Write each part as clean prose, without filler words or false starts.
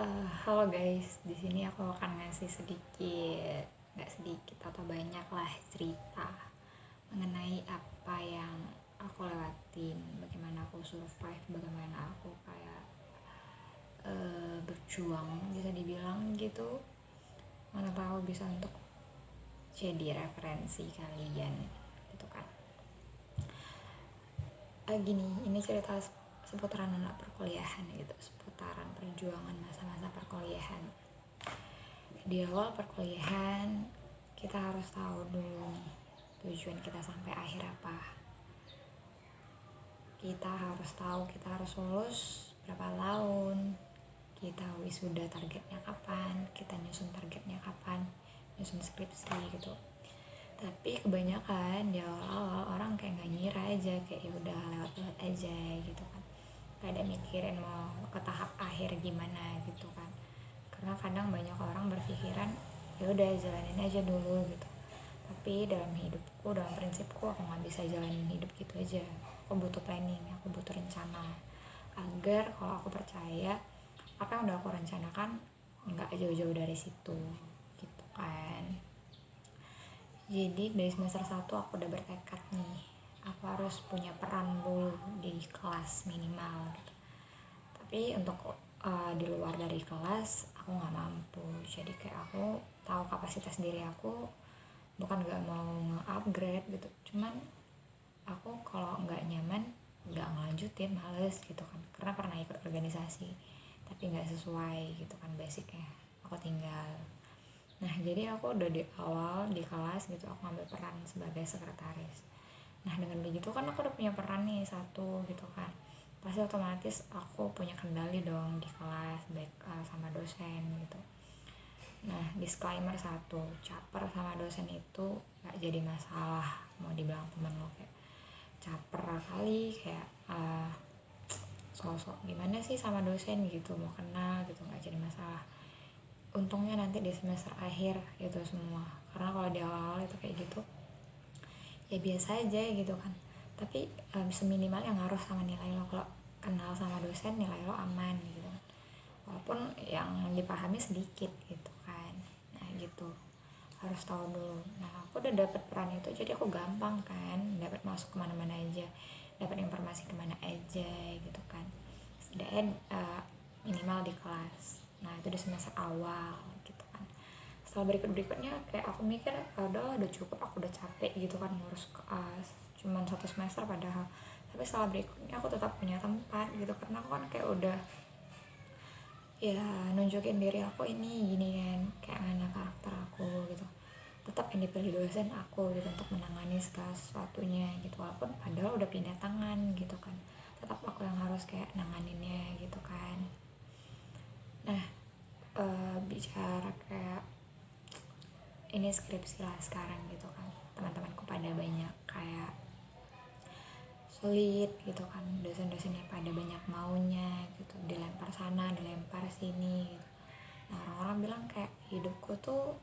Halo guys, di sini aku akan ngasih sedikit, nggak sedikit atau banyak lah cerita mengenai apa yang aku lewatin, bagaimana aku survive, bagaimana aku kayak berjuang bisa dibilang gitu. Mana tahu bisa untuk jadi referensi kalian gitu kan. Gini, ini cerita seputaran anak perkuliahan gitu, seputaran perjuangan masa-masa perkuliahan. Di awal perkuliahan kita harus tahu dulu tujuan kita sampai akhir apa. Kita harus tahu kita harus lulus berapa tahun, kita wisuda targetnya kapan, kita nyusun targetnya kapan, nyusun skripsi gitu. Tapi kebanyakan di awal-awal orang kayak nggak ngira aja, kayak ya udah lewat-lewat aja gitu kan, nggak ada mikirin mau ke tahap akhir gimana gitu kan. Karena kadang banyak orang berpikiran ya udah jalanin aja dulu gitu, tapi dalam hidupku, dalam prinsipku, aku nggak bisa jalanin hidup gitu aja. Aku butuh planning, aku butuh rencana, agar kalau aku percaya apa yang udah aku rencanakan nggak jauh-jauh dari situ gitu kan. Jadi dari semester 1 aku udah bertekad nih, aku harus punya peran dulu di kelas minimal gitu. Tapi untuk di luar dari kelas aku nggak mampu. Jadi kayak aku tahu kapasitas diri aku, bukan nggak mau nge-upgrade gitu, cuman aku kalau nggak nyaman nggak ngelanjutin, males gitu kan. Karena pernah ikut organisasi tapi nggak sesuai gitu kan basicnya, aku tinggal. Nah jadi aku udah di awal di kelas gitu aku ngambil peran sebagai sekretaris. Nah dengan begitu kan aku udah punya peran nih satu gitu kan, pasti otomatis aku punya kendali dong di kelas, baik sama dosen gitu. Nah disclaimer satu, caper sama dosen itu gak jadi masalah. Mau dibilang temen lo kayak caper kali, kayak sosok gimana sih sama dosen gitu, mau kenal gitu, gak jadi masalah. Untungnya nanti di semester akhir itu semua, karena kalau di awal itu kayak gitu ya biasa aja gitu kan. Tapi seminimal yang ngaruh sama nilai lo, kalau kenal sama dosen nilai lo aman gitu kan, walaupun yang dipahami sedikit gitu kan. Nah gitu, harus tahu dulu. Nah aku udah dapet peran itu, jadi aku gampang kan dapat masuk kemana-mana aja, dapat informasi kemana aja gitu kan, setidaknya minimal di kelas. Nah itu di semester awal gitu kan. Setelah berikutnya kayak aku mikir udah cukup, aku udah capek gitu kan ngurus cuman 1 semester padahal. Tapi setelah berikutnya aku tetap punya tempat gitu, karena aku kan kayak udah ya nunjukin diri aku ini gini kan, kayak mana karakter aku gitu. Tetap yang dipilih dosen aku gitu untuk menangani segala sesuatunya gitu, walaupun padahal udah pindah tangan gitu kan, tetap aku yang harus kayak nanganinnya gitu kan. Nah bicara kayak ini skripsi lah sekarang gitu kan, teman-temanku pada banyak kayak sulit gitu kan, dosen-dosennya pada banyak maunya gitu, dilempar sana dilempar sini gitu. Nah orang-orang bilang kayak hidupku tuh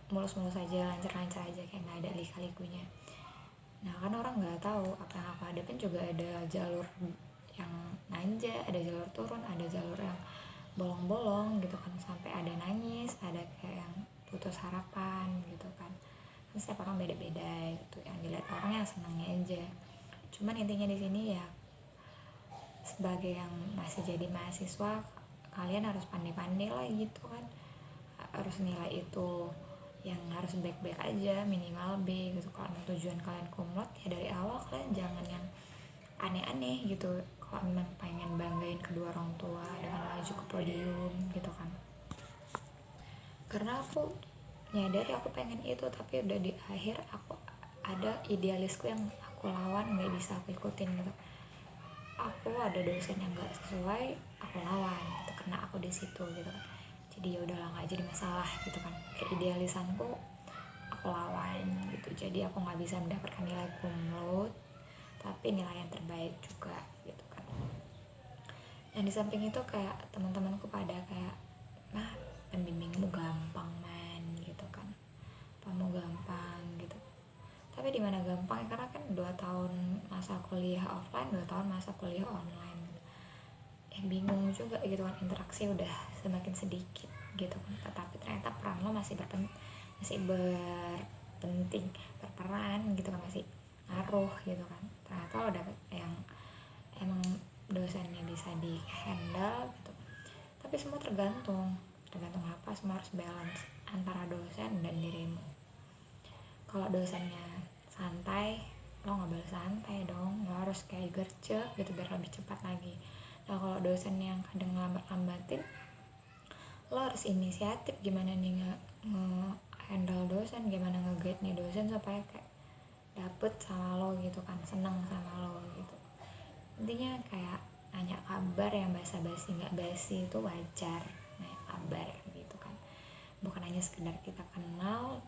mulus-mulus aja, lancar-lancar aja, kayak nggak ada lika-likunya. Nah kan orang nggak tahu apa yang aku hadapin juga ada jalur yang nanja, ada jalur turun, ada jalur yang bolong-bolong gitu kan, sampai ada nangis, ada kayak yang putus harapan gitu kan. Setiap orang beda-beda gitu, yang dilihat orang yang senangnya aja. Cuman intinya di sini ya, sebagai yang masih jadi mahasiswa, kalian harus pandai-pandai lah gitu kan, harus nilai itu yang harus baik-baik aja, minimal B gitu. Kalau tujuan kalian kumlot ya dari awal kalian jangan yang aneh-aneh gitu, kalau memang pengen banggain kedua orang tua dengan maju ke podium gitu kan. Karena aku nyadari aku pengen itu, tapi udah di akhir aku ada idealisku yang aku lawan, nggak bisa aku ikutin gitu. Aku ada dosen yang nggak sesuai, aku lawan gitu, karena aku di situ gitu kan. Jadi ya udahlah, nggak jadi masalah gitu kan, kayak idealisanku aku lawan gitu. Jadi aku nggak bisa mendapatkan nilai kumlot, tapi nilai yang terbaik juga gitu kan. Dan di samping itu kayak teman-temanku pada kayak, nah pembimbingmu gampang man gitu kan, kamu gampang gitu. Tapi di mana gampang, karena kan 2 tahun masa kuliah offline, 2 tahun masa kuliah online. bingung juga gitu kan, interaksi udah semakin sedikit gitu kan, tetapi ternyata peran lo masih berpenting, berperan gitu kan, masih ngaruh gitu kan. Ternyata lo dapet yang emang dosennya bisa di handle gitu, tapi semua tergantung apa, semua harus balance antara dosen dan dirimu. Kalau dosennya santai, lo nggak boleh santai dong, lo harus kayak gercep gitu biar lebih cepat lagi. Nah kalau dosen yang kadang lambat-lambatin, lo harus inisiatif gimana nih handle dosen, gimana nge-guide nih dosen supaya kayak dapet sama lo gitu kan, seneng sama lo gitu. Intinya kayak nanya kabar yang basa-basi nggak basi itu wajar, nanya kabar gitu kan, bukan hanya sekedar kita kenal,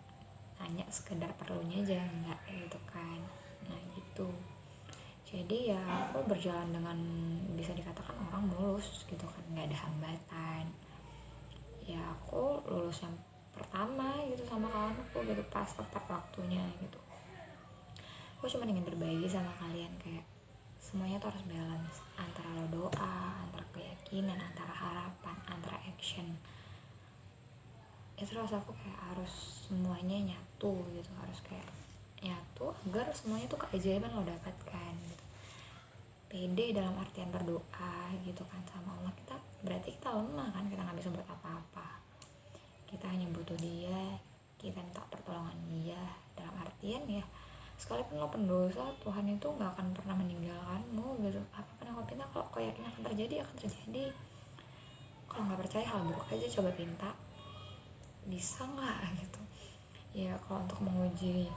hanya sekedar perlunya aja enggak gitu kan. Nah gitu, jadi ya aku berjalan dengan bisa dikatakan orang mulus gitu kan, nggak ada hambatan. Ya aku lulus yang pertama gitu sama kawanku gitu pas tepat waktunya gitu. Aku cuma ingin berbagi sama kalian kayak semuanya tuh harus balance antara lo doa, antara keyakinan, antara harapan, antara action. Itu terus aku kayak harus semuanya nyatu gitu, harus kayak nyatu agar semuanya tuh keajaiban lo dapatkan gitu. Pede dalam artian berdoa gitu kan sama Allah, kita berarti kita lemah kan, kita nggak bisa buat apa-apa, kita hanya butuh dia, kita minta pertolongan dia. Dalam artian ya sekalipun lo pendosa, Tuhan itu nggak akan pernah meninggalkanmu gitu. Apapun yang kau pinta, kalau kau yakin akan terjadi, akan terjadi. Kalau nggak percaya, hal buruk aja coba pinta, bisa nggak gitu ya. Kalau untuk menguji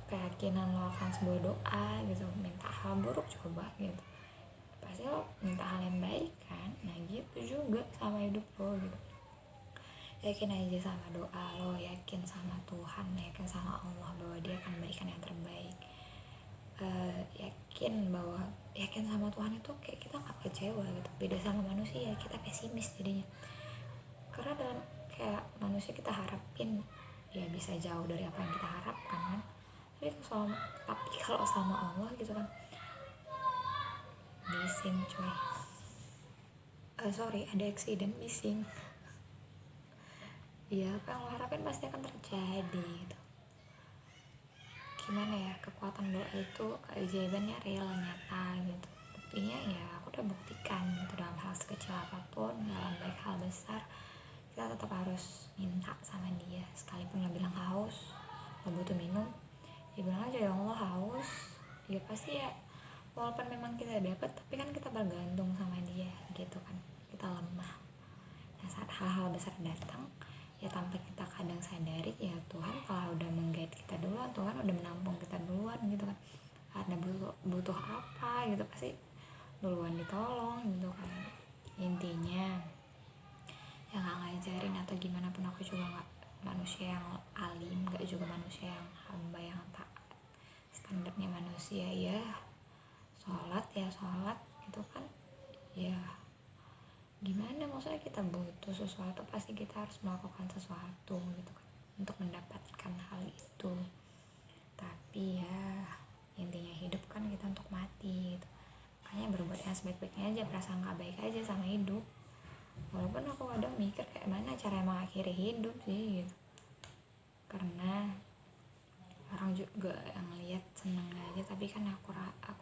keyakinan lo akan sebuah doa gitu, minta hal buruk coba gitu, pasti lo minta hal yang baik kan. Nah gitu juga sama hidup lo gitu, yakin aja sama doa lo, yakin sama Tuhan, yakin sama Allah bahwa dia akan memberikan yang terbaik. Yakin sama Tuhan itu kayak kita nggak kecewa gitu, beda sama manusia, kita pesimis jadinya. Karena dalam kayak manusia kita harapin ya bisa jauh dari apa yang kita harapkan kan, tapi kalau sama Allah gitu kan, bising coy, ada accident bising. Ya apa yang lo harapin pasti akan terjadi gitu. Gimana ya, kekuatan doa itu keajaibannya real, nyata gitu. Buktinya ya aku udah buktikan gitu, dalam hal sekecil apapun, dalam baik hal besar, kita tetap harus minta sama dia. Sekalipun lo bilang haus, lo butuh minum, ya bilang aja ya Allah haus, ya pasti ya, walaupun memang kita dapat, tapi kan kita bergantung sama dia gitu kan, kita lemah. Nah saat hal-hal besar datang, ya tanpa kita kadang sadari, ya Tuhan kalau udah meng-guide kita duluan, Tuhan udah menampung kita duluan gitu kan. Ada butuh apa gitu, pasti duluan ditolong gitu kan. Intinya yang gak ngajarin atau gimana pun, aku juga gak manusia yang alim, gak juga manusia yang hamba yang taat. Standarnya manusia ya sholat gitu kan, ya gimana, maksudnya kita butuh sesuatu, pasti kita harus melakukan sesuatu gitu kan untuk mendapatkan hal itu. Tapi ya intinya hidup kan kita untuk mati gitu, makanya berbuat yang sebaik-baiknya aja, perasaan gak baik aja sama hidup. Walaupun aku kadang mikir kayak mana cara mengakhiri hidup sih gitu, karena orang juga yang lihat seneng aja, tapi kan aku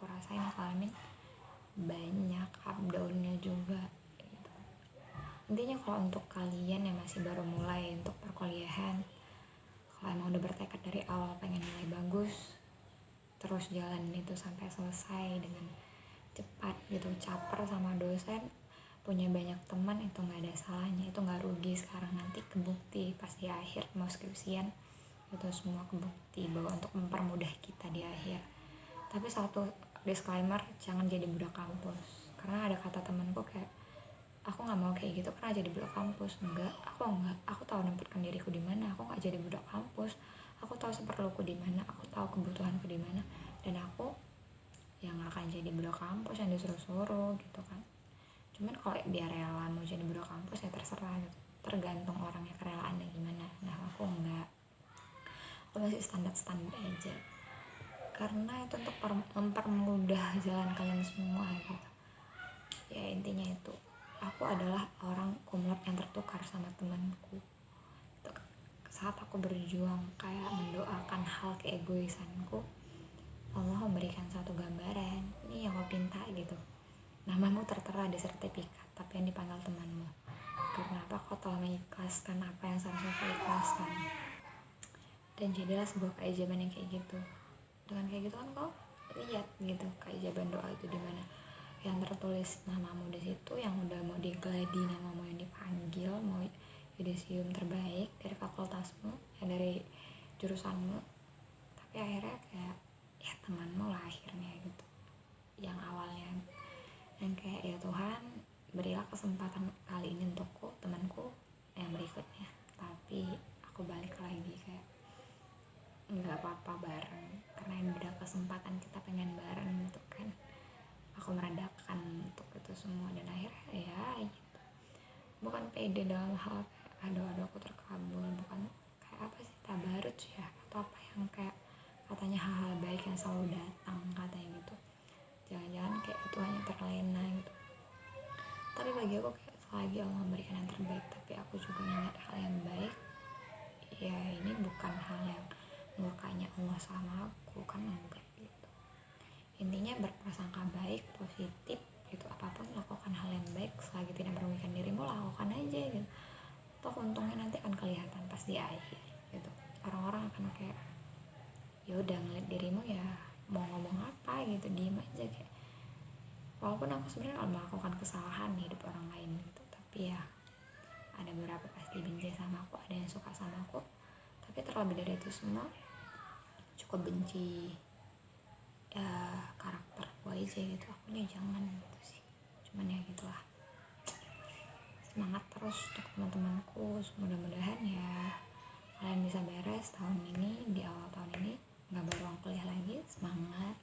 rasain, aku alamin banyak up downnya juga. Intinya kalau untuk kalian yang masih baru mulai untuk perkuliahan, kalau emang udah bertekad dari awal pengen nilai bagus, terus jalanin itu sampai selesai dengan cepat gitu, caper sama dosen, punya banyak teman, itu nggak ada salahnya, itu nggak rugi. Sekarang nanti kebukti pas di akhir mau skripsian, itu semua kebukti bahwa untuk mempermudah kita di akhir. Tapi satu disclaimer, jangan jadi budak kampus, karena ada kata temanku kayak, aku nggak mau kayak gitu karena jadi budak kampus. Enggak, aku tahu nempatkan diriku di mana, aku nggak jadi budak kampus, aku tahu seperluku di mana, aku tahu kebutuhanku di mana, dan aku yang nggak akan jadi budak kampus yang disuruh-suruh gitu kan. Cuman kalau dia rela mau jadi budak kampus ya terserah gitu, tergantung orangnya kerelaannya gimana. Nah aku enggak, aku masih standar aja, karena itu untuk mempermudah jalan kalian semua gitu ya. Intinya itu aku adalah orang kumlot yang tertukar sama temanku. Saat aku berjuang kayak mendoakan hal keegoisanku, Allah memberikan satu gambaran, ini yang kau pinta gitu, namamu tertera di sertifikat tapi yang dipanggil temanmu. Karena apa? Kau telah mengikhlaskan apa yang seharusnya kau ikhlaskan. Dan jadilah sebuah keajaiban yang kayak gitu. Dengan kayak gitu kan kau lihat gitu keajaiban doa itu di mana yang tertulis namamu di situ, yang udah mau digeladi namamu yang dipanggil, mau yudisium terbaik dari fakultasmu, ya dari jurusanmu, tapi akhirnya kayak ya temanmu lah akhirnya gitu, yang awalnya yang kayak ya Tuhan berilah kesempatan kali ini untukku, temanku yang berikutnya, tapi aku balik lagi kayak nggak apa-apa bareng, karena yang beda kesempatan kita pengen bareng gitu kan. Aku meredakan untuk itu semua dan akhirnya ya gitu, bukan pede dalam hal kayak aduh aku terkabul, bukan kayak apa sih tabarut ya atau apa yang kayak katanya hal-hal baik yang selalu datang katanya gitu, jangan-jangan kayak itu hanya terlena gitu. Tapi bagi aku kayak selagi Allah memberikan yang terbaik tapi aku juga ingat hal yang baik, ya ini bukan hal yang murkanya Allah sama aku kan, enggak gitu. Intinya berprasangka baik, positif gitu, apapun lakukan hal yang baik selagi tidak merugikan dirimu, lakukan aja gitu. Toh untungnya nanti akan kelihatan pas di akhir gitu. Orang-orang akan kayak ya udah ngeliat dirimu ya mau ngomong apa gitu, diem aja kayak. Walaupun aku sebenarnya melakukan kesalahan di hidup orang lain gitu, tapi ya ada beberapa pasti benci sama aku, ada yang suka sama aku, tapi terlebih dari itu semua cukup benci ya karakter gue aja gitu, akunya jangan gitu sih. Cuman ya gitulah, semangat terus untuk teman-temanku, mudah-mudahan ya kalian bisa beres tahun ini, di awal tahun ini nggak beruang kuliah lagi. Semangat,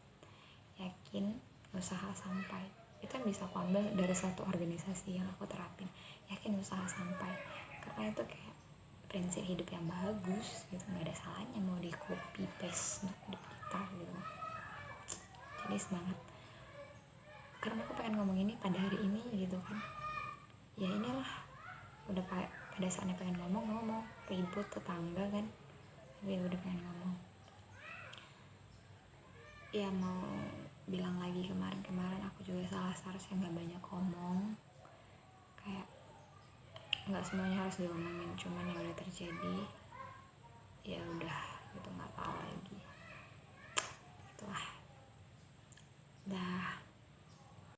yakin, usaha sampai. Itu yang bisa aku ambil dari satu organisasi yang aku terapin, yakin, usaha sampai, karena itu kayak prinsip hidup yang bagus gitu, nggak ada salahnya mau di copy paste untuk hidup kita gitu. Jadi semangat, karena aku pengen ngomong ini pada hari ini gitu kan, ya inilah udah pada saatnya pengen ngomong ribut tetangga kan, tapi ya udah pengen ngomong. Ya mau bilang lagi, kemarin aku juga salah, seharusnya nggak banyak ngomong, kayak nggak semuanya harus diomongin, cuman ya udah terjadi, ya udah gitu, nggak tahu lagi, itulah dah.